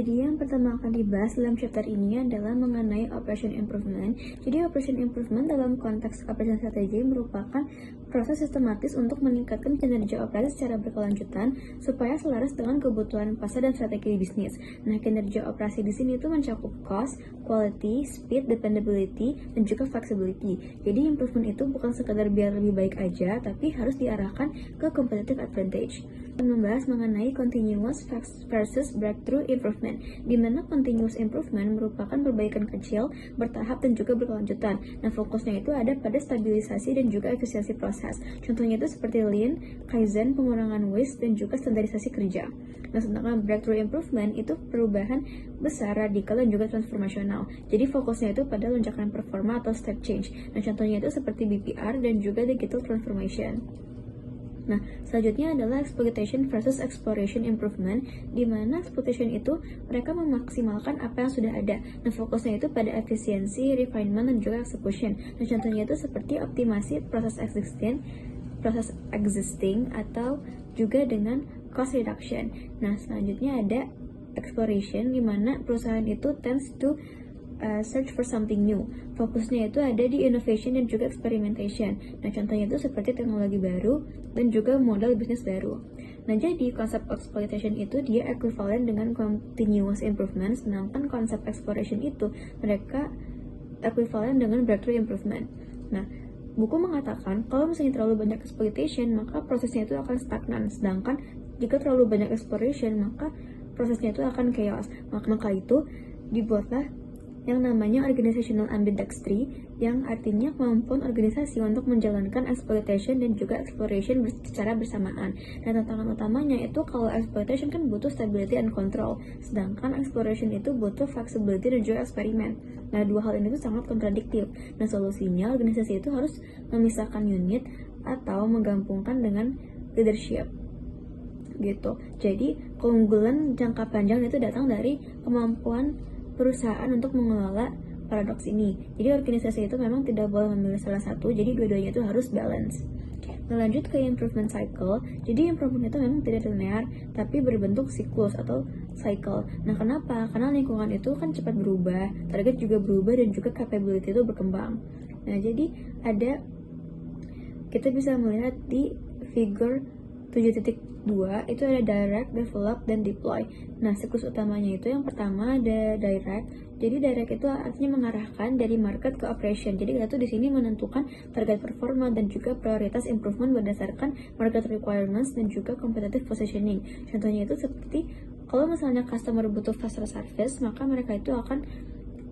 Jadi yang pertama akan dibahas dalam chapter ini adalah mengenai operation improvement. Jadi operation improvement dalam konteks operation strategy merupakan proses sistematis untuk meningkatkan kinerja operasi secara berkelanjutan supaya selaras dengan kebutuhan pasar dan strategi bisnis. Nah, kinerja operasi di sini itu mencakup cost, quality, speed, dependability, dan juga flexibility. Jadi improvement itu bukan sekadar biar lebih baik aja, tapi harus diarahkan ke competitive advantage. Membahas mengenai continuous versus breakthrough improvement, di mana continuous improvement merupakan perbaikan kecil, bertahap, dan juga berkelanjutan. Nah, fokusnya itu ada pada stabilisasi dan juga efisiensi proses. Contohnya itu seperti lean, kaizen, pengurangan waste, dan juga standarisasi kerja. Nah, sedangkan breakthrough improvement itu perubahan besar, radikal, dan juga transformasional. Jadi fokusnya itu pada lonjakan performa atau step change. Nah, contohnya itu seperti BPR dan juga digital transformation. Nah, selanjutnya adalah exploitation versus exploration improvement, di mana exploitation itu mereka memaksimalkan apa yang sudah ada. Nah, fokusnya itu pada efisiensi, refinement, dan juga execution. Nah, contohnya itu seperti optimasi proses existing atau juga dengan cost reduction. Nah, selanjutnya ada exploration, di mana perusahaan itu tends to search for something new. Fokusnya itu ada di innovation dan juga experimentation. Nah, contohnya itu seperti teknologi baru dan juga model bisnis baru. Nah, jadi konsep exploitation itu dia ekuivalen dengan continuous improvement, sedangkan konsep exploration itu mereka ekuivalen dengan breakthrough improvement. Nah, buku mengatakan kalau misalnya terlalu banyak exploitation, maka prosesnya itu akan stagnan, sedangkan jika terlalu banyak exploration, maka prosesnya itu akan chaos. Maka itu dibuatlah yang namanya organizational ambidextrity, yang artinya kemampuan organisasi untuk menjalankan exploitation dan juga exploration secara bersamaan. Nah, tantangan utamanya itu kalau exploitation kan butuh stability and control, sedangkan exploration itu butuh flexibility dan juga eksperimen. Nah, dua hal ini tuh sangat kontradiktif. Nah, solusinya organisasi itu harus memisahkan unit atau menggabungkan dengan leadership gitu. Jadi, keunggulan jangka panjang itu datang dari kemampuan perusahaan untuk mengelola paradoks ini. Jadi organisasi itu memang tidak boleh memilih salah satu, jadi dua-duanya itu harus balance. Nah, lanjut ke improvement cycle. Jadi improvement itu memang tidak linear, tapi berbentuk siklus atau cycle. Nah, kenapa? Karena lingkungan itu kan cepat berubah, target juga berubah, dan juga capability itu berkembang. Nah, jadi kita bisa melihat di figure 7.2 itu ada direct, develop, dan deploy. Nah, siklus utamanya itu yang pertama ada direct. Jadi direct itu artinya mengarahkan dari market ke operation. Jadi kita tuh di sini menentukan target performa dan juga prioritas improvement berdasarkan market requirements dan juga competitive positioning. Contohnya itu seperti kalau misalnya customer butuh faster service, maka mereka itu akan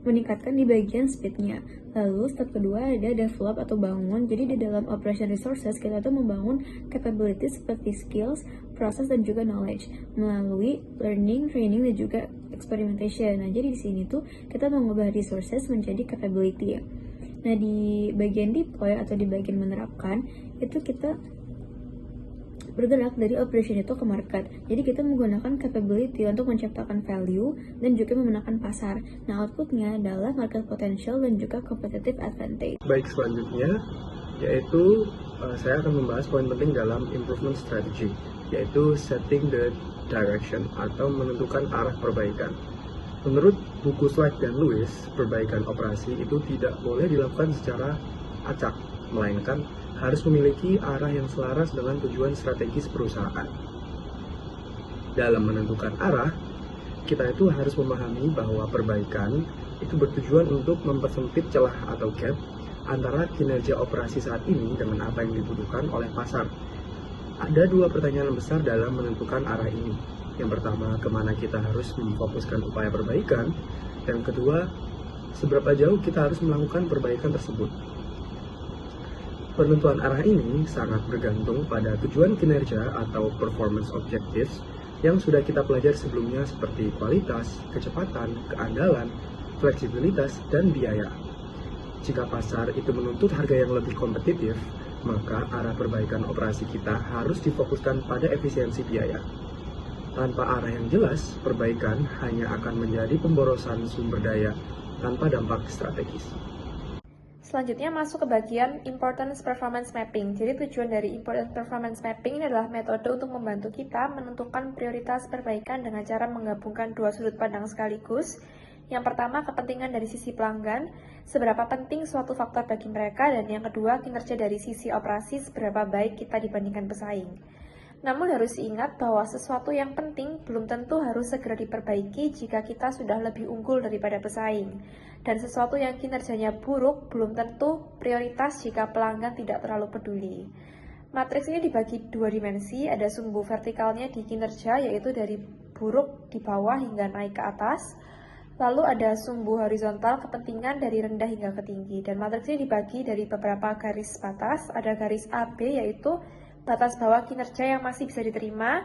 meningkatkan di bagian speednya. Lalu step kedua ada develop atau bangun. Jadi di dalam operation resources kita tuh membangun capabilities seperti skills, proses, dan juga knowledge melalui learning, training, dan juga experimentation. Nah, jadi di sini tuh kita mengubah resources menjadi capability. Nah, di bagian deploy atau di bagian menerapkan itu kita bergerak dari operation itu ke market. Jadi kita menggunakan capability untuk menciptakan value dan juga memenangkan pasar. Nah, outputnya adalah market potential dan juga competitive advantage. Baik, selanjutnya yaitu saya akan membahas poin penting dalam improvement strategy, yaitu setting the direction atau menentukan arah perbaikan. Menurut buku Slack dan Lewis, perbaikan operasi itu tidak boleh dilakukan secara acak, melainkan harus memiliki arah yang selaras dengan tujuan strategis perusahaan. Dalam menentukan arah, kita itu harus memahami bahwa perbaikan itu bertujuan untuk mempersempit celah atau gap antara kinerja operasi saat ini dengan apa yang dibutuhkan oleh pasar. Ada dua pertanyaan besar dalam menentukan arah ini. Yang pertama, kemana kita harus memfokuskan upaya perbaikan, dan kedua, seberapa jauh kita harus melakukan perbaikan tersebut. Penentuan arah ini sangat bergantung pada tujuan kinerja atau performance objectives yang sudah kita pelajari sebelumnya seperti kualitas, kecepatan, keandalan, fleksibilitas, dan biaya. Jika pasar itu menuntut harga yang lebih kompetitif, maka arah perbaikan operasi kita harus difokuskan pada efisiensi biaya. Tanpa arah yang jelas, perbaikan hanya akan menjadi pemborosan sumber daya tanpa dampak strategis. Selanjutnya masuk ke bagian Importance Performance Mapping. Jadi tujuan dari Importance Performance Mapping ini adalah metode untuk membantu kita menentukan prioritas perbaikan dengan cara menggabungkan dua sudut pandang sekaligus. Yang pertama, kepentingan dari sisi pelanggan, seberapa penting suatu faktor bagi mereka, dan yang kedua, kinerja dari sisi operasi, seberapa baik kita dibandingkan pesaing. Namun harus diingat bahwa sesuatu yang penting belum tentu harus segera diperbaiki jika kita sudah lebih unggul daripada pesaing. Dan sesuatu yang kinerjanya buruk belum tentu prioritas jika pelanggan tidak terlalu peduli. Matriks ini dibagi dua dimensi, ada sumbu vertikalnya di kinerja yaitu dari buruk di bawah hingga naik ke atas. Lalu ada sumbu horizontal kepentingan dari rendah hingga ke tinggi. Dan matriks ini dibagi dari beberapa garis batas, ada garis AB yaitu batas bawah kinerja yang masih bisa diterima,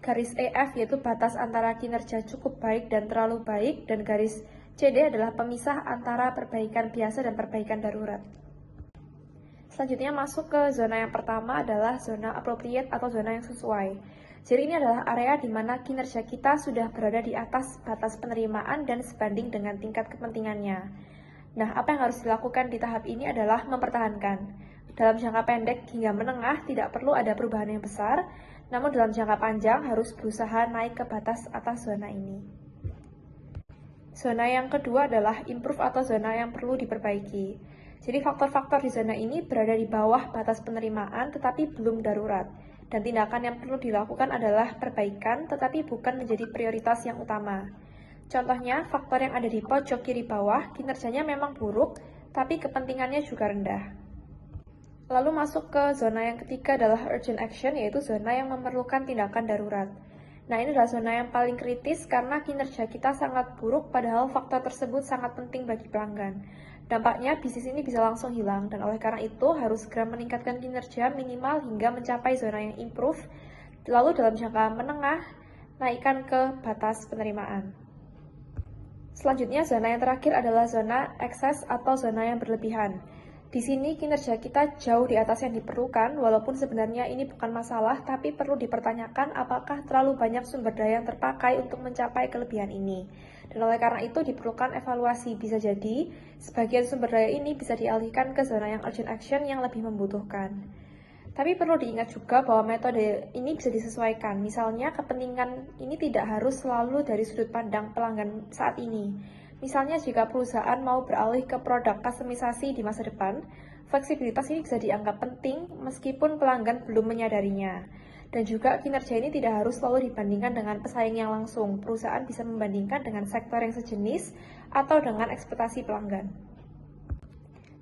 garis EF yaitu batas antara kinerja cukup baik dan terlalu baik, dan garis CD adalah pemisah antara perbaikan biasa dan perbaikan darurat. Selanjutnya masuk ke zona yang pertama adalah zona appropriate atau zona yang sesuai. Jadi ini adalah area di mana kinerja kita sudah berada di atas batas penerimaan dan sebanding dengan tingkat kepentingannya. Nah, apa yang harus dilakukan di tahap ini adalah mempertahankan. Dalam jangka pendek hingga menengah tidak perlu ada perubahan yang besar, namun dalam jangka panjang harus berusaha naik ke batas atas zona ini. Zona yang kedua adalah improve atau zona yang perlu diperbaiki. Jadi faktor-faktor di zona ini berada di bawah batas penerimaan tetapi belum darurat. Dan tindakan yang perlu dilakukan adalah perbaikan tetapi bukan menjadi prioritas yang utama. Contohnya, faktor yang ada di pojok kiri bawah kinerjanya memang buruk, tapi kepentingannya juga rendah. Lalu masuk ke zona yang ketiga adalah urgent action, yaitu zona yang memerlukan tindakan darurat. Nah, ini adalah zona yang paling kritis karena kinerja kita sangat buruk padahal faktor tersebut sangat penting bagi pelanggan. Dampaknya bisnis ini bisa langsung hilang dan oleh karena itu harus segera meningkatkan kinerja minimal hingga mencapai zona yang improve. Lalu dalam jangka menengah, naikkan ke batas penerimaan. Selanjutnya, zona yang terakhir adalah zona ekses atau zona yang berlebihan. Di sini kinerja kita jauh di atas yang diperlukan, walaupun sebenarnya ini bukan masalah, tapi perlu dipertanyakan apakah terlalu banyak sumber daya yang terpakai untuk mencapai kelebihan ini. Dan oleh karena itu diperlukan evaluasi, bisa jadi sebagian sumber daya ini bisa dialihkan ke zona yang urgent action yang lebih membutuhkan. Tapi perlu diingat juga bahwa metode ini bisa disesuaikan, misalnya kepentingan ini tidak harus selalu dari sudut pandang pelanggan saat ini. Misalnya jika perusahaan mau beralih ke produk kustomisasi di masa depan, fleksibilitas ini bisa dianggap penting meskipun pelanggan belum menyadarinya. Dan juga kinerja ini tidak harus selalu dibandingkan dengan pesaing yang langsung. Perusahaan bisa membandingkan dengan sektor yang sejenis atau dengan ekspektasi pelanggan.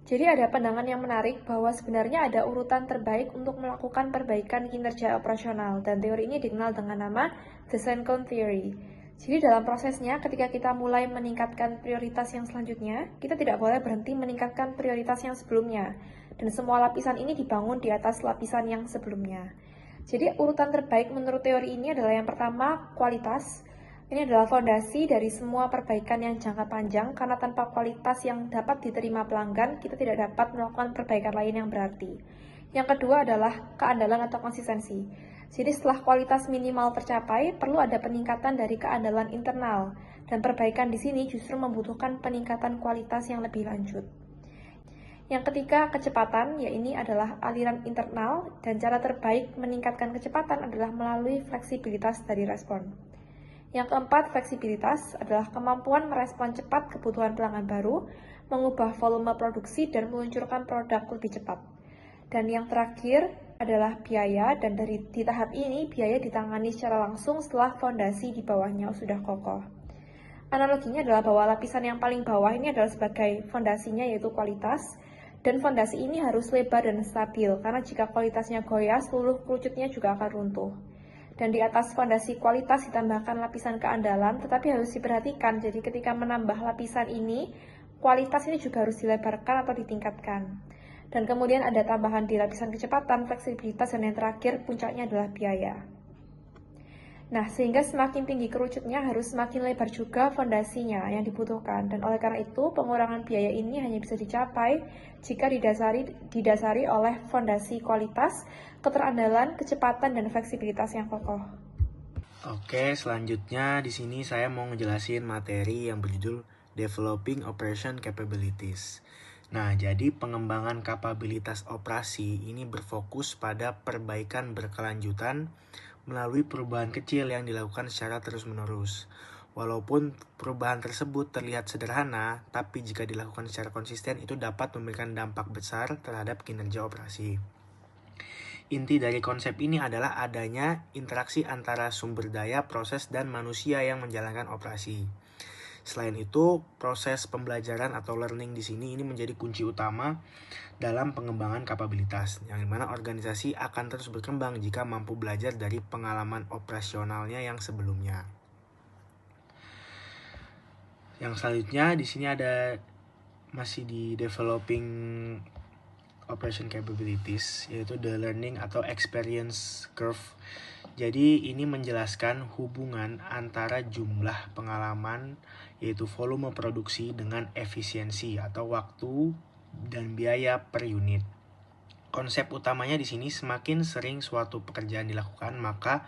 Jadi ada pandangan yang menarik bahwa sebenarnya ada urutan terbaik untuk melakukan perbaikan kinerja operasional dan teori ini dikenal dengan nama The Sencone Theory. Jadi dalam prosesnya, ketika kita mulai meningkatkan prioritas yang selanjutnya, kita tidak boleh berhenti meningkatkan prioritas yang sebelumnya. Dan semua lapisan ini dibangun di atas lapisan yang sebelumnya. Jadi urutan terbaik menurut teori ini adalah yang pertama, kualitas. Ini adalah fondasi dari semua perbaikan yang jangka panjang, karena tanpa kualitas yang dapat diterima pelanggan, kita tidak dapat melakukan perbaikan lain yang berarti. Yang kedua adalah keandalan atau konsistensi. Jadi setelah kualitas minimal tercapai, perlu ada peningkatan dari keandalan internal. Dan perbaikan di sini justru membutuhkan peningkatan kualitas yang lebih lanjut. Yang ketiga, kecepatan, yaitu adalah aliran internal, dan cara terbaik meningkatkan kecepatan adalah melalui fleksibilitas dari respon. Yang keempat, fleksibilitas adalah kemampuan merespon cepat kebutuhan pelanggan baru, mengubah volume produksi, dan meluncurkan produk lebih cepat. Dan yang terakhir adalah biaya, dan di tahap ini biaya ditangani secara langsung setelah fondasi di bawahnya sudah kokoh. Analoginya adalah bahwa lapisan yang paling bawah ini adalah sebagai fondasinya yaitu kualitas, dan fondasi ini harus lebar dan stabil, karena jika kualitasnya goyah, seluruh kerucutnya juga akan runtuh. Dan di atas fondasi kualitas ditambahkan lapisan keandalan, tetapi harus diperhatikan, jadi ketika menambah lapisan ini, kualitas ini juga harus dilebarkan atau ditingkatkan. Dan kemudian ada tambahan di lapisan kecepatan, fleksibilitas, dan yang terakhir puncaknya adalah biaya. Nah, sehingga semakin tinggi kerucutnya harus semakin lebar juga fondasinya yang dibutuhkan. Dan oleh karena itu, pengurangan biaya ini hanya bisa dicapai jika didasari oleh fondasi kualitas, keterandalan, kecepatan, dan fleksibilitas yang kokoh. Oke, selanjutnya di sini saya mau ngejelasin materi yang berjudul Developing Operation Capabilities. Nah, jadi pengembangan kapabilitas operasi ini berfokus pada perbaikan berkelanjutan melalui perubahan kecil yang dilakukan secara terus-menerus. Walaupun perubahan tersebut terlihat sederhana, tapi jika dilakukan secara konsisten itu dapat memberikan dampak besar terhadap kinerja operasi. Inti dari konsep ini adalah adanya interaksi antara sumber daya, proses, dan manusia yang menjalankan operasi. Selain itu, proses pembelajaran atau learning di sini ini menjadi kunci utama dalam pengembangan kapabilitas, yang dimana organisasi akan terus berkembang jika mampu belajar dari pengalaman operasionalnya yang sebelumnya. Yang selanjutnya di sini ada masih di developing operation capabilities, yaitu the learning atau experience curve. Jadi ini menjelaskan hubungan antara jumlah pengalaman, yaitu volume produksi, dengan efisiensi atau waktu dan biaya per unit. Konsep utamanya di sini, semakin sering suatu pekerjaan dilakukan, maka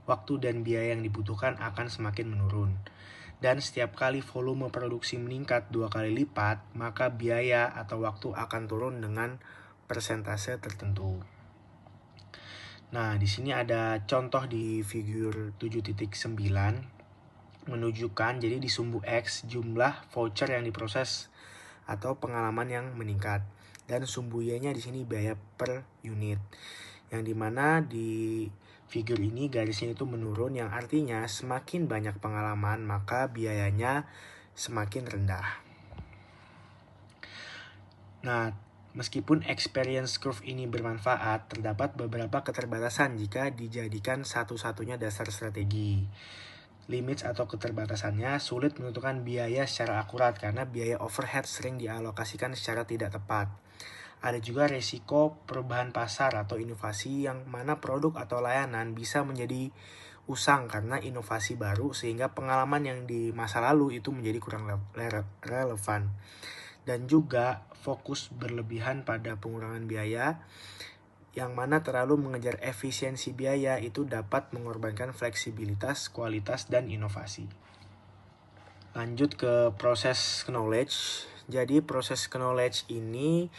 waktu dan biaya yang dibutuhkan akan semakin menurun. Dan setiap kali volume produksi meningkat 2 kali lipat, maka biaya atau waktu akan turun dengan persentase tertentu. Nah, di sini ada contoh di figur 7.9 menunjukkan jadi di sumbu X jumlah voucher yang diproses atau pengalaman yang meningkat, dan sumbu Y-nya di sini biaya per unit. Yang dimana di figur ini garisnya itu menurun, yang artinya semakin banyak pengalaman maka biayanya semakin rendah. Nah, meskipun experience curve ini bermanfaat, terdapat beberapa keterbatasan jika dijadikan satu-satunya dasar strategi. Limits atau keterbatasannya, sulit menentukan biaya secara akurat karena biaya overhead sering dialokasikan secara tidak tepat. Ada juga resiko perubahan pasar atau inovasi, yang mana produk atau layanan bisa menjadi usang karena inovasi baru sehingga pengalaman yang di masa lalu itu menjadi kurang relevan. Dan juga fokus berlebihan pada pengurangan biaya, yang mana terlalu mengejar efisiensi biaya itu dapat mengorbankan fleksibilitas, kualitas, dan inovasi. Lanjut ke proses knowledge. Jadi proses knowledge ini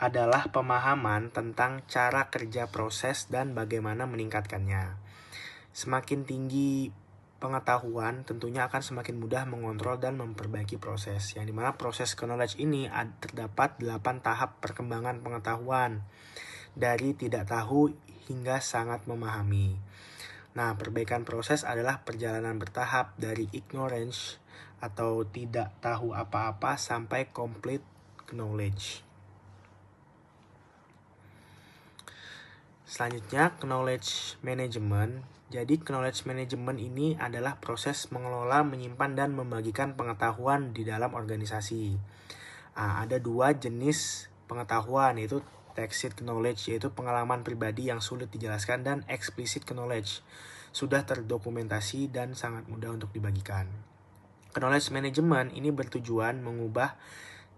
adalah pemahaman tentang cara kerja proses dan bagaimana meningkatkannya. Semakin tinggi pengetahuan, tentunya akan semakin mudah mengontrol dan memperbaiki proses. Yang dimana proses knowledge ini terdapat 8 tahap perkembangan pengetahuan, dari tidak tahu hingga sangat memahami. Nah, perbaikan proses adalah perjalanan bertahap dari ignorance atau tidak tahu apa-apa sampai complete knowledge. Selanjutnya, knowledge management. Jadi, knowledge management ini adalah proses mengelola, menyimpan, dan membagikan pengetahuan di dalam organisasi. Ada 2 jenis pengetahuan, yaitu tacit knowledge, yaitu pengalaman pribadi yang sulit dijelaskan, dan explicit knowledge, sudah terdokumentasi dan sangat mudah untuk dibagikan. Knowledge management ini bertujuan mengubah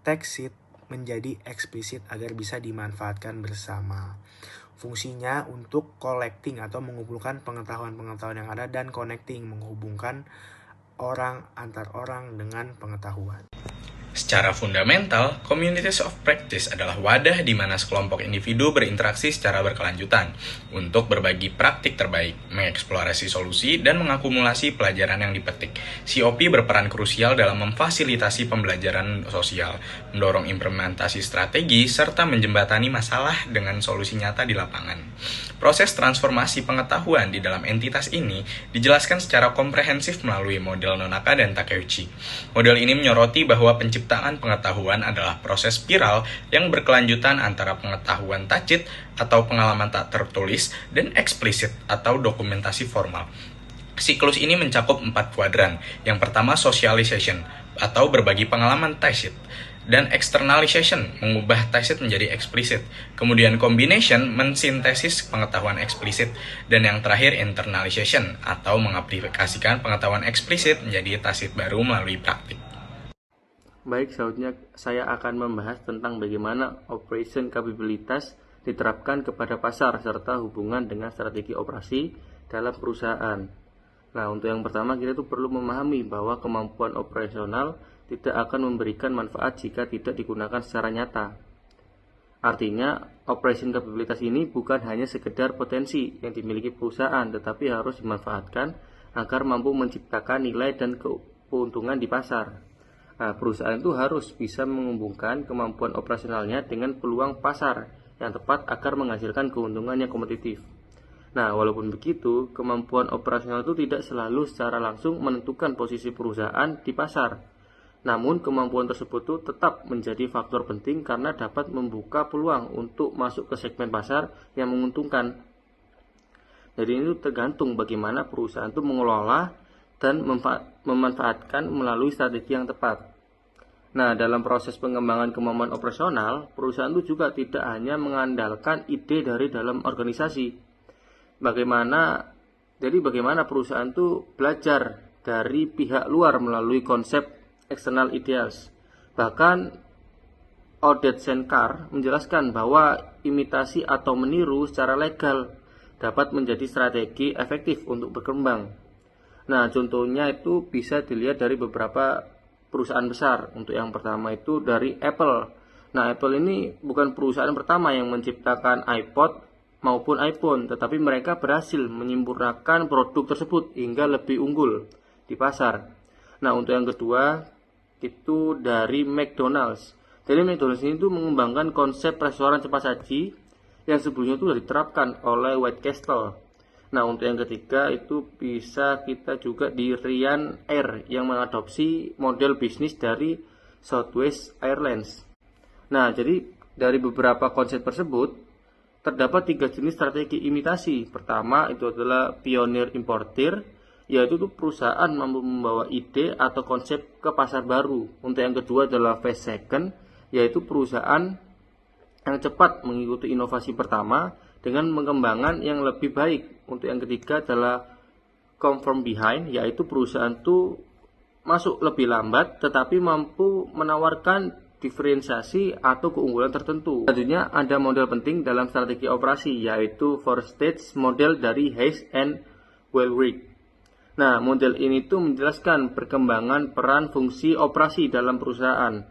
tacit menjadi eksplisit agar bisa dimanfaatkan bersama. Fungsinya untuk collecting atau mengumpulkan pengetahuan-pengetahuan yang ada, dan connecting, menghubungkan orang antar orang dengan pengetahuan. Secara fundamental, communities of practice adalah wadah di mana sekelompok individu berinteraksi secara berkelanjutan untuk berbagi praktik terbaik, mengeksplorasi solusi, dan mengakumulasi pelajaran yang dipetik. COP berperan krusial dalam memfasilitasi pembelajaran sosial, mendorong implementasi strategi, serta menjembatani masalah dengan solusi nyata di lapangan. Proses transformasi pengetahuan di dalam entitas ini dijelaskan secara komprehensif melalui model Nonaka dan Takeuchi. Model ini menyoroti bahwa penciptaan pengetahuan adalah proses spiral yang berkelanjutan antara pengetahuan tacit atau pengalaman tak tertulis dan eksplisit atau dokumentasi formal. Siklus ini mencakup 4 kuadran. Yang pertama, socialization atau berbagi pengalaman tacit, dan externalization, mengubah tacit menjadi eksplisit. Kemudian combination, mensintesis pengetahuan eksplisit. Dan yang terakhir, internalization, atau mengaplikasikan pengetahuan eksplisit menjadi tacit baru melalui praktik. Baik, selanjutnya saya akan membahas tentang bagaimana operation kapabilitas diterapkan kepada pasar serta hubungan dengan strategi operasi dalam perusahaan. Nah, untuk yang pertama kita tuh perlu memahami bahwa kemampuan operasional tidak akan memberikan manfaat jika tidak digunakan secara nyata. Artinya, operation capabilitas ini bukan hanya sekedar potensi yang dimiliki perusahaan, tetapi harus dimanfaatkan agar mampu menciptakan nilai dan keuntungan di pasar. Nah, perusahaan itu harus bisa menghubungkan kemampuan operasionalnya dengan peluang pasar yang tepat agar menghasilkan keuntungan yang kompetitif. Nah, walaupun begitu, kemampuan operasional itu tidak selalu secara langsung menentukan posisi perusahaan di pasar. Namun, kemampuan tersebut itu tetap menjadi faktor penting karena dapat membuka peluang untuk masuk ke segmen pasar yang menguntungkan. Jadi ini tergantung bagaimana perusahaan itu mengelola dan memanfaatkan melalui strategi yang tepat. Nah, dalam proses pengembangan kemampuan operasional, perusahaan itu juga tidak hanya mengandalkan ide dari dalam organisasi. Bagaimana perusahaan itu belajar dari pihak luar melalui konsep external ideas. Bahkan Oded Senkar menjelaskan bahwa imitasi atau meniru secara legal dapat menjadi strategi efektif untuk berkembang. Nah, contohnya itu bisa dilihat dari beberapa perusahaan besar. Untuk yang pertama itu dari Apple. Nah, Apple ini bukan perusahaan pertama yang menciptakan iPod maupun iPhone, tetapi mereka berhasil menyempurnakan produk tersebut hingga lebih unggul di pasar. Nah, untuk yang kedua itu dari McDonald's. Jadi McDonald's ini tuh mengembangkan konsep restoran cepat saji yang sebelumnya itu sudah diterapkan oleh White Castle. Nah, untuk yang ketiga itu bisa kita juga di Ryanair yang mengadopsi model bisnis dari Southwest Airlines. Nah, jadi dari beberapa konsep tersebut terdapat 3 jenis strategi imitasi. Pertama itu adalah pioneer importer, yaitu perusahaan mampu membawa ide atau konsep ke pasar baru. Untuk yang kedua adalah fast second, yaitu perusahaan yang cepat mengikuti inovasi pertama dengan pengembangan yang lebih baik. Untuk yang ketiga adalah come from behind, yaitu perusahaan itu masuk lebih lambat tetapi mampu menawarkan diferensiasi atau keunggulan tertentu. Selanjutnya ada model penting dalam strategi operasi, yaitu 4 stage model dari Hayes and Wellrich. Nah, model ini tuh menjelaskan perkembangan peran fungsi operasi dalam perusahaan.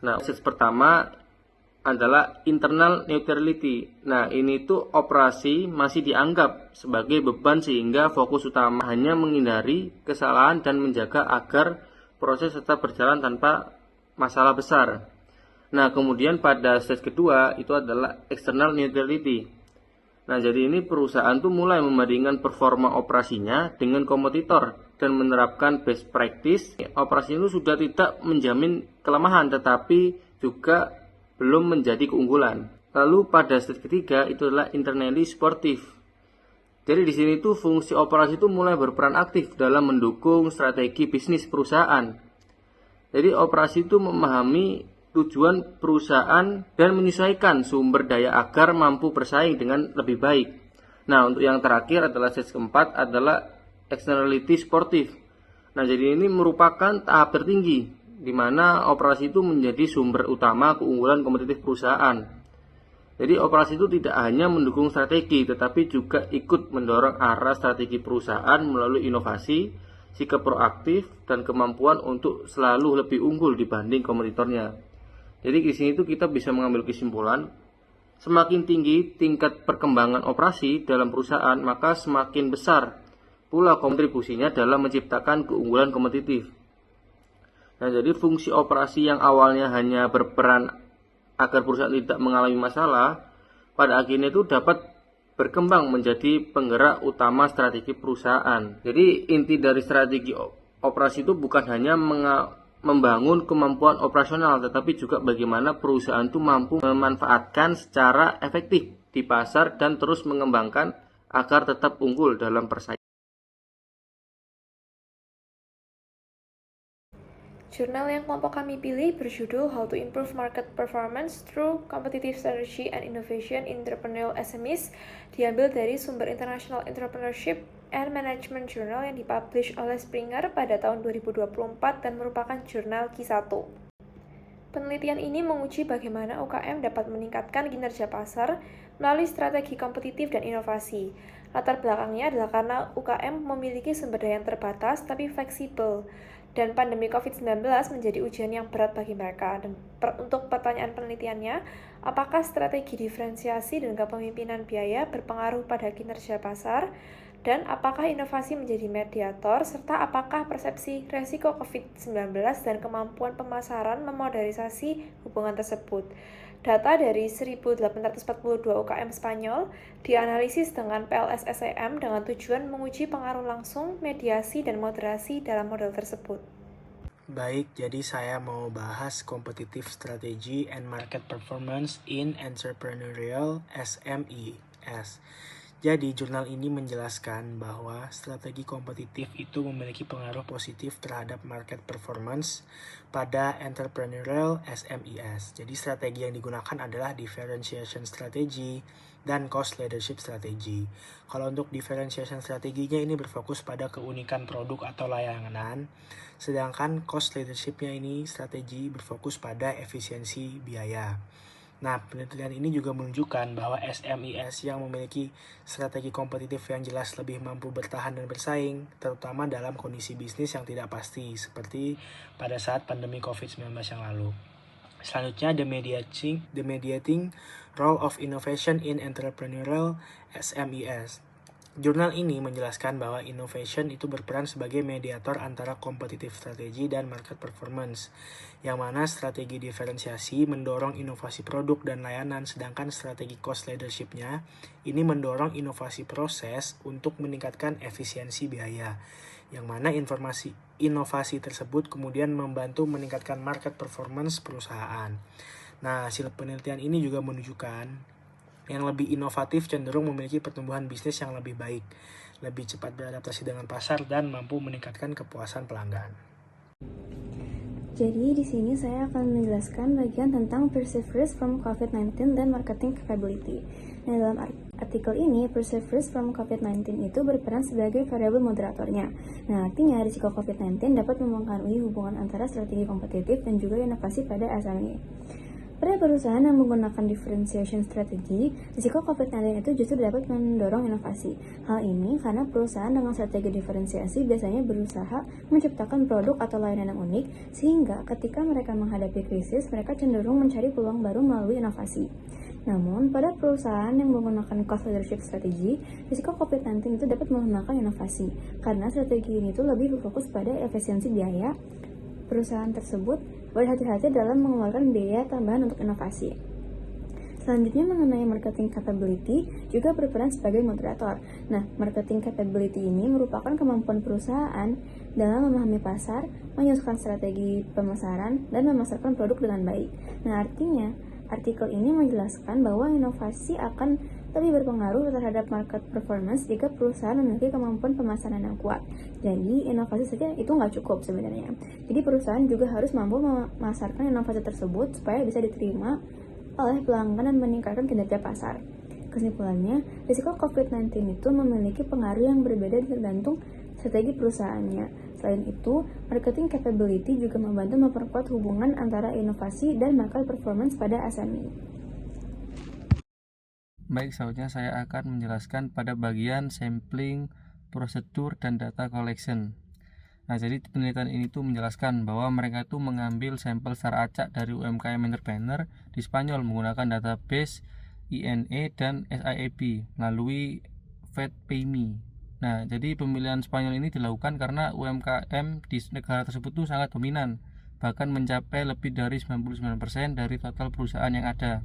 Nah, stage pertama adalah internal neutrality. Nah, ini tuh operasi masih dianggap sebagai beban sehingga fokus utama hanya menghindari kesalahan dan menjaga agar proses tetap berjalan tanpa masalah besar. Nah, kemudian pada stage kedua itu adalah external neutrality. Nah, jadi ini perusahaan tuh mulai membandingkan performa operasinya dengan kompetitor dan menerapkan best practice. Operasi itu sudah tidak menjamin kelemahan tetapi juga belum menjadi keunggulan. Lalu pada stage ketiga itu adalah internally sportive. Jadi di sini tuh fungsi operasi itu mulai berperan aktif dalam mendukung strategi bisnis perusahaan. Jadi operasi itu memahami tujuan perusahaan dan menyesuaikan sumber daya agar mampu bersaing dengan lebih baik. Nah, untuk yang terakhir adalah stage keempat adalah externality sportive. Nah, jadi ini merupakan tahap tertinggi di mana operasi itu menjadi sumber utama keunggulan kompetitif perusahaan. Jadi operasi itu tidak hanya mendukung strategi tetapi juga ikut mendorong arah strategi perusahaan melalui inovasi, sikap proaktif dan kemampuan untuk selalu lebih unggul dibanding kompetitornya. Jadi di sini itu kita bisa mengambil kesimpulan, semakin tinggi tingkat perkembangan operasi dalam perusahaan, maka semakin besar pula kontribusinya dalam menciptakan keunggulan kompetitif. Nah, jadi fungsi operasi yang awalnya hanya berperan agar perusahaan tidak mengalami masalah, pada akhirnya itu dapat berkembang menjadi penggerak utama strategi perusahaan. Jadi inti dari strategi operasi itu bukan hanya membangun kemampuan operasional, tetapi juga bagaimana perusahaan itu mampu memanfaatkan secara efektif di pasar dan terus mengembangkan agar tetap unggul dalam persaingan. Jurnal yang kelompok kami pilih berjudul How to Improve Market Performance Through Competitive Strategy and Innovation in Entrepreneurial SMEs, diambil dari sumber International Entrepreneurship and Management Journal yang dipublish oleh Springer pada tahun 2024 dan merupakan jurnal Q1. Penelitian ini menguji bagaimana UKM dapat meningkatkan kinerja pasar melalui strategi kompetitif dan inovasi. Latar belakangnya adalah karena UKM memiliki sumber daya yang terbatas tapi fleksibel, Dan pandemi COVID-19 menjadi ujian yang berat bagi mereka. Dan untuk pertanyaan penelitiannya, apakah strategi diferensiasi dan kepemimpinan biaya berpengaruh pada kinerja pasar? Dan apakah inovasi menjadi mediator? Serta apakah persepsi resiko COVID-19 dan kemampuan pemasaran memodernisasi hubungan tersebut? Data dari 1.842 UKM Spanyol dianalisis dengan PLS-SEM dengan tujuan menguji pengaruh langsung, mediasi, dan moderasi dalam model tersebut. Baik, jadi saya mau bahas competitive strategy and market performance in entrepreneurial SMEs. Jadi, jurnal ini menjelaskan bahwa strategi kompetitif itu memiliki pengaruh positif terhadap market performance pada entrepreneurial SMEs. Jadi, strategi yang digunakan adalah differentiation strategy dan cost leadership strategy. Kalau untuk differentiation strateginya ini berfokus pada keunikan produk atau layanan, sedangkan cost leadershipnya ini strategi berfokus pada efisiensi biaya. Nah, penelitian ini juga menunjukkan bahwa SMEs yang memiliki strategi kompetitif yang jelas lebih mampu bertahan dan bersaing, terutama dalam kondisi bisnis yang tidak pasti, seperti pada saat pandemi COVID-19 yang lalu. Selanjutnya, the mediating role of innovation in entrepreneurial SMEs. Jurnal ini menjelaskan bahwa innovation itu berperan sebagai mediator antara competitive strategy dan market performance, yang mana strategi diferensiasi mendorong inovasi produk dan layanan, sedangkan strategi cost leadership-nya ini mendorong inovasi proses untuk meningkatkan efisiensi biaya, yang mana inovasi tersebut kemudian membantu meningkatkan market performance perusahaan. Nah, hasil penelitian ini juga menunjukkan yang lebih inovatif cenderung memiliki pertumbuhan bisnis yang lebih baik, lebih cepat beradaptasi dengan pasar, dan mampu meningkatkan kepuasan pelanggan. Jadi di sini saya akan menjelaskan bagian tentang perceived risk from COVID-19 dan marketing capability. Nah, dalam artikel ini, perceived risk from COVID-19 itu berperan sebagai variabel moderatornya. Nah, artinya risiko COVID-19 dapat mempengaruhi hubungan antara strategi kompetitif dan juga inovasi pada SME. Pada perusahaan yang menggunakan differentiation strategy, risiko COVID-19 itu justru dapat mendorong inovasi. Hal ini karena perusahaan dengan strategi diferensiasi biasanya berusaha menciptakan produk atau layanan yang unik, sehingga ketika mereka menghadapi krisis, mereka cenderung mencari peluang baru melalui inovasi. Namun, pada perusahaan yang menggunakan cost leadership strategy, risiko COVID-19 itu dapat melemahkan inovasi, karena strategi ini itu lebih berfokus pada efisiensi biaya. Perusahaan tersebut berhati-hati dalam mengeluarkan biaya tambahan untuk inovasi. Selanjutnya mengenai marketing capability juga berperan sebagai moderator. Nah, marketing capability ini merupakan kemampuan perusahaan dalam memahami pasar, menyusun strategi pemasaran, dan memasarkan produk dengan baik. Nah, artinya artikel ini menjelaskan bahwa inovasi akan lebih berpengaruh terhadap market performance jika perusahaan memiliki kemampuan pemasaran yang kuat. Jadi, inovasi saja itu nggak cukup sebenarnya. Jadi, perusahaan juga harus mampu memasarkan inovasi tersebut supaya bisa diterima oleh pelanggan dan meningkatkan kinerja pasar. Kesimpulannya, risiko COVID-19 itu memiliki pengaruh yang berbeda tergantung strategi perusahaannya. Selain itu, marketing capability juga membantu memperkuat hubungan antara inovasi dan market performance pada SME. Baik, selanjutnya saya akan menjelaskan pada bagian sampling, prosedur, dan data collection. Nah, jadi penelitian ini tuh menjelaskan bahwa mereka itu mengambil sampel secara acak dari UMKM entrepreneur di Spanyol menggunakan database INE dan SIAB melalui VetPayMe. Nah, jadi pemilihan Spanyol ini dilakukan karena UMKM di negara tersebut tuh sangat dominan, bahkan mencapai lebih dari 99% dari total perusahaan yang ada.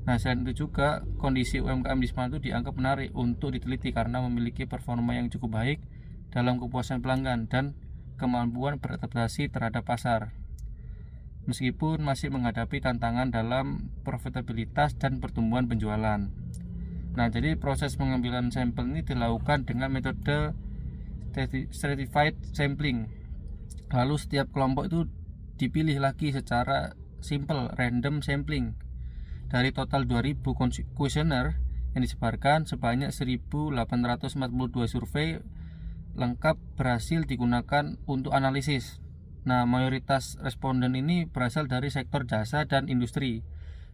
Nah, selain itu juga kondisi UMKM di Spanyol itu dianggap menarik untuk diteliti karena memiliki performa yang cukup baik dalam kepuasan pelanggan dan kemampuan beradaptasi terhadap pasar, meskipun masih menghadapi tantangan dalam profitabilitas dan pertumbuhan penjualan. Nah, jadi proses pengambilan sampel ini dilakukan dengan metode stratified sampling. Lalu setiap kelompok itu dipilih lagi secara simple random sampling. Dari total 2000 kuesioner yang disebarkan, sebanyak 1842 survei lengkap berhasil digunakan untuk analisis. Nah, mayoritas responden ini berasal dari sektor jasa dan industri.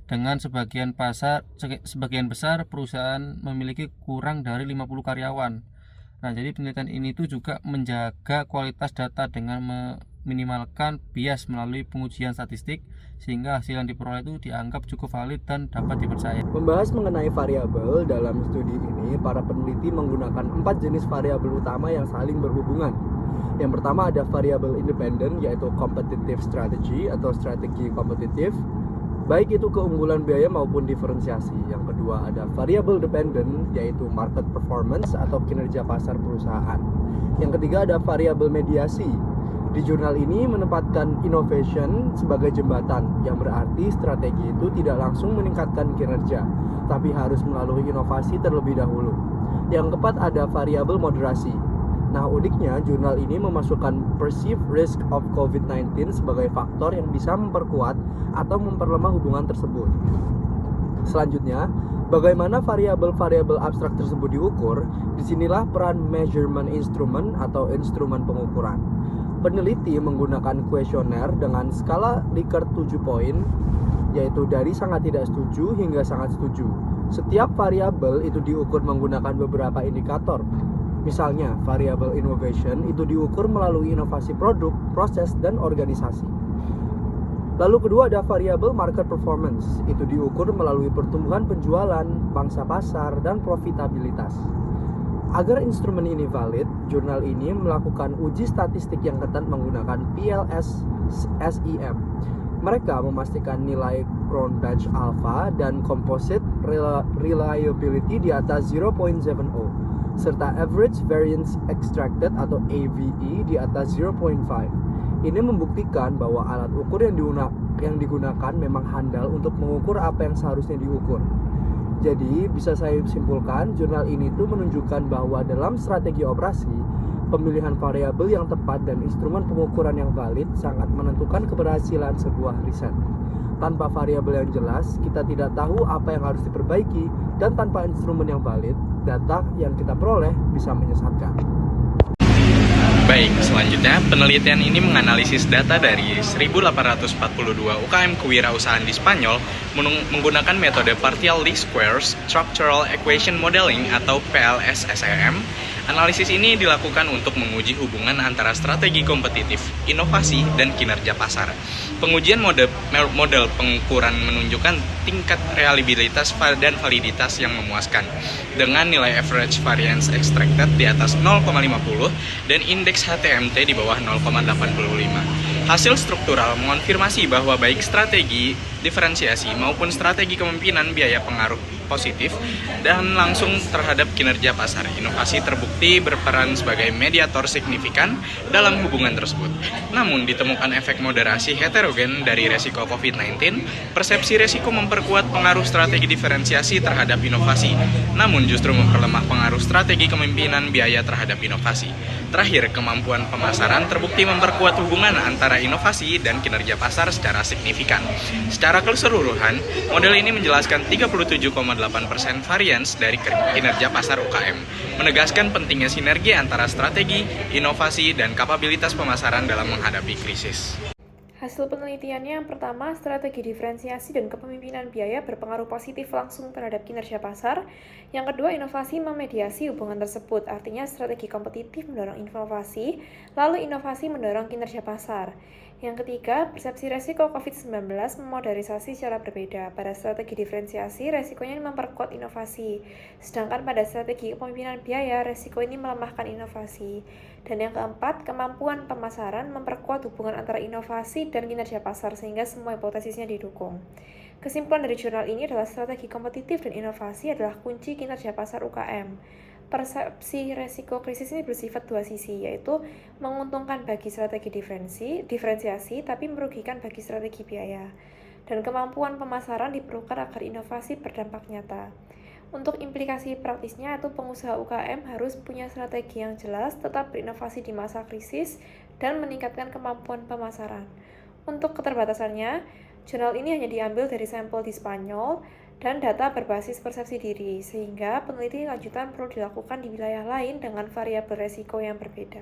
Dengan sebagian besar perusahaan memiliki kurang dari 50 karyawan. Nah, jadi penelitian ini tuh juga menjaga kualitas data dengan meminimalkan bias melalui pengujian statistik sehingga hasil yang diperoleh itu dianggap cukup valid dan dapat dipercaya. Membahas mengenai variabel, dalam studi ini para peneliti menggunakan 4 jenis variabel utama yang saling berhubungan. Yang pertama ada variabel independen, yaitu competitive strategy atau strategi kompetitif, baik itu keunggulan biaya maupun diferensiasi. Yang kedua ada variabel dependent, yaitu market performance atau kinerja pasar perusahaan. Yang ketiga ada variabel mediasi. Di jurnal ini menempatkan innovation sebagai jembatan, yang berarti strategi itu tidak langsung meningkatkan kinerja, tapi harus melalui inovasi terlebih dahulu. Yang keempat ada variabel moderasi. Nah, uniknya jurnal ini memasukkan perceived risk of COVID-19 sebagai faktor yang bisa memperkuat atau memperlemah hubungan tersebut. Selanjutnya, bagaimana variabel-variabel abstrak tersebut diukur? Disinilah peran measurement instrument atau instrumen pengukuran. Peneliti menggunakan kuesioner dengan skala Likert 7 poin, yaitu dari sangat tidak setuju hingga sangat setuju. Setiap variabel itu diukur menggunakan beberapa indikator. Misalnya, variabel innovation itu diukur melalui inovasi produk, proses, dan organisasi. Lalu kedua ada variabel market performance, itu diukur melalui pertumbuhan penjualan, pangsa pasar, dan profitabilitas. Agar instrumen ini valid, jurnal ini melakukan uji statistik yang ketat menggunakan PLS-SEM. Mereka memastikan nilai Cronbach Alpha dan Composite Reliability di atas 0.70, serta Average Variance Extracted atau AVE di atas 0.5. Ini membuktikan bahwa alat ukur yang digunakan memang handal untuk mengukur apa yang seharusnya diukur. Jadi, bisa saya simpulkan, jurnal ini tuh menunjukkan bahwa dalam strategi operasi, pemilihan variabel yang tepat dan instrumen pengukuran yang valid sangat menentukan keberhasilan sebuah riset. Tanpa variabel yang jelas, kita tidak tahu apa yang harus diperbaiki, dan tanpa instrumen yang valid, data yang kita peroleh bisa menyesatkan. Baik, selanjutnya penelitian ini menganalisis data dari 1842 UKM kewirausahaan di Spanyol menggunakan metode Partial Least Squares Structural Equation Modeling atau PLS-SEM. Analisis ini dilakukan untuk menguji hubungan antara strategi kompetitif, inovasi, dan kinerja pasar. Pengujian model pengukuran menunjukkan tingkat reliabilitas dan validitas yang memuaskan, dengan nilai average variance extracted di atas 0,50 dan indeks HTMT di bawah 0,85. Hasil struktural mengonfirmasi bahwa baik strategi diferensiasi maupun strategi kepemimpinan biaya pengaruh positif dan langsung terhadap kinerja pasar. Inovasi terbukti berperan sebagai mediator signifikan dalam hubungan tersebut. Namun ditemukan efek moderasi heterogen dari resiko COVID-19, persepsi resiko memperkuat pengaruh strategi diferensiasi terhadap inovasi, namun justru memperlemah pengaruh strategi kepemimpinan biaya terhadap inovasi. Terakhir, kemampuan pemasaran terbukti memperkuat hubungan antara inovasi dan kinerja pasar secara signifikan. Secara keseluruhan, model ini menjelaskan 37,8% variance dari kinerja pasar UKM, menegaskan pentingnya sinergi antara strategi, inovasi, dan kapabilitas pemasaran dalam menghadapi krisis. Hasil penelitiannya yang pertama, strategi diferensiasi dan kepemimpinan biaya berpengaruh positif langsung terhadap kinerja pasar. Yang kedua, inovasi memediasi hubungan tersebut, artinya strategi kompetitif mendorong inovasi, lalu inovasi mendorong kinerja pasar. Yang ketiga, persepsi resiko COVID-19 memodernisasi secara berbeda. Pada strategi diferensiasi, resikonya memperkuat inovasi, sedangkan pada strategi kepemimpinan biaya, resiko ini melemahkan inovasi. Dan yang keempat, kemampuan pemasaran memperkuat hubungan antara inovasi dan kinerja pasar, sehingga semua hipotesisnya didukung. Kesimpulan dari jurnal ini adalah strategi kompetitif dan inovasi adalah kunci kinerja pasar UKM. Persepsi resiko krisis ini bersifat dua sisi, yaitu menguntungkan bagi strategi diferensiasi, tapi merugikan bagi strategi biaya. Dan kemampuan pemasaran diperlukan agar inovasi berdampak nyata. Untuk implikasi praktisnya, itu pengusaha UKM harus punya strategi yang jelas, tetap berinovasi di masa krisis, dan meningkatkan kemampuan pemasaran. Untuk keterbatasannya, jurnal ini hanya diambil dari sampel di Spanyol, dan data berbasis persepsi diri, sehingga penelitian lanjutan perlu dilakukan di wilayah lain dengan variabel resiko yang berbeda.